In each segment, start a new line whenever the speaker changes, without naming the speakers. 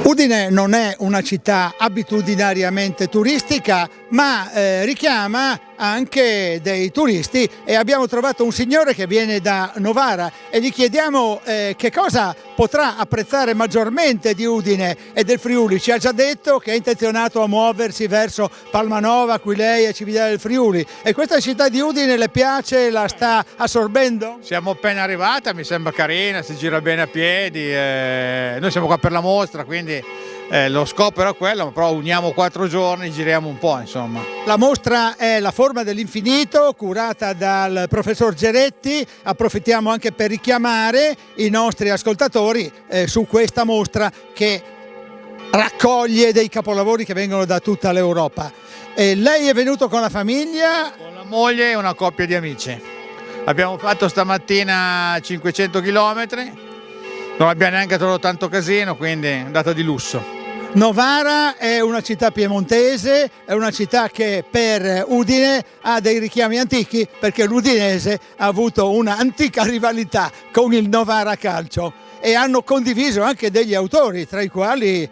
Udine non è una città abitudinariamente turistica, ma richiama anche dei turisti, e abbiamo trovato un signore che viene da Novara e gli chiediamo che cosa potrà apprezzare maggiormente di Udine e del Friuli. Ci ha già detto che è intenzionato a muoversi verso Palmanova, Aquileia e Cividale del Friuli. E questa città di Udine le piace, la sta assorbendo?
Siamo appena arrivati, mi sembra carina, si gira bene a piedi, noi siamo qua per la mostra, quindi lo scopo era quello, però uniamo 4 giorni, giriamo un po', insomma.
La mostra è La forma dell'infinito, curata dal professor Geretti. Approfittiamo anche per richiamare i nostri ascoltatori su questa mostra che raccoglie dei capolavori che vengono da tutta l'Europa. Lei è venuto con la famiglia?
Con la moglie e una coppia di amici. Abbiamo fatto stamattina 500 km, non abbiamo neanche trovato tanto casino, quindi è andata di lusso.
Novara è una città piemontese, è una città che per Udine ha dei richiami antichi, perché l'Udinese ha avuto un'antica rivalità con il Novara Calcio e hanno condiviso anche degli autori, tra i quali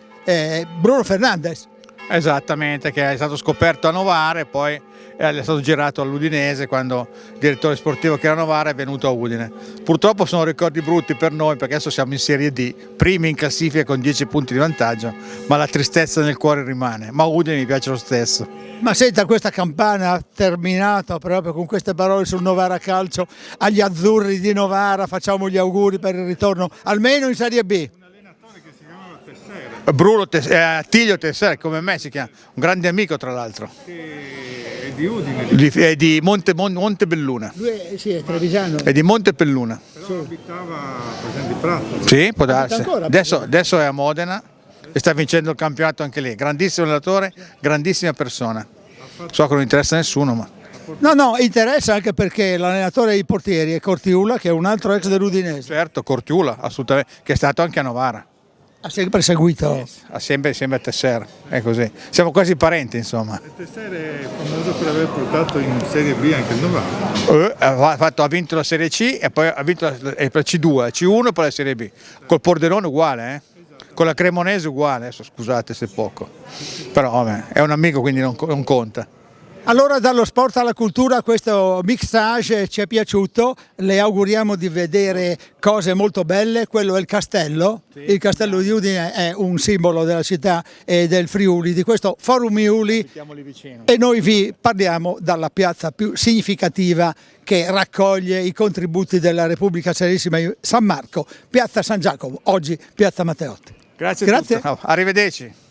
Bruno Fernandes.
Esattamente, che è stato scoperto a Novara e poi è stato girato all'Udinese quando il direttore sportivo che era a Novara è venuto a Udine. Purtroppo sono ricordi brutti per noi, perché adesso siamo in Serie D, primi in classifica con 10 punti di vantaggio, ma la tristezza nel cuore rimane. Ma Udine mi piace lo stesso.
Ma senta, questa campana ha terminato proprio con queste parole sul Novara Calcio. Agli azzurri di Novara facciamo gli auguri per il ritorno almeno in Serie B.
Bruno Attilio Tessere, come me si chiama, un grande amico tra l'altro.
È di Udine.
È di Montebelluna.
Lui è trevigiano.
È di Montebelluna.
Però abitava per esempio di Prato.
Sì, può darsi.
ancora?
Adesso è a Modena e sta vincendo il campionato anche lì. Grandissimo allenatore, grandissima persona. So che non interessa a nessuno, ma...
No, interessa anche perché l'allenatore dei portieri è Cortiula, che è un altro ex dell'Udinese.
Certo, Cortiula, assolutamente, che è stato anche a Novara.
Ha sempre seguito.
Ha sempre a Tessere, è così. Siamo quasi parenti, insomma.
Il Tessere è famoso per aver portato in Serie B anche il Novara.
Ha vinto la Serie C e poi ha vinto la C2, C1 e poi la Serie B. Col Pordenone uguale, con la Cremonese uguale, adesso scusate se è poco. Però vabbè, è un amico, quindi non conta.
Allora, dallo sport alla cultura, questo mixage ci è piaciuto, le auguriamo di vedere cose molto belle. Quello è il castello, il castello di Udine è un simbolo della città e del Friuli, di questo Forum Iuli, e noi vi parliamo dalla piazza più significativa che raccoglie i contributi della Repubblica Serenissima San Marco, piazza San Giacomo, oggi piazza Matteotti.
Grazie. Arrivederci.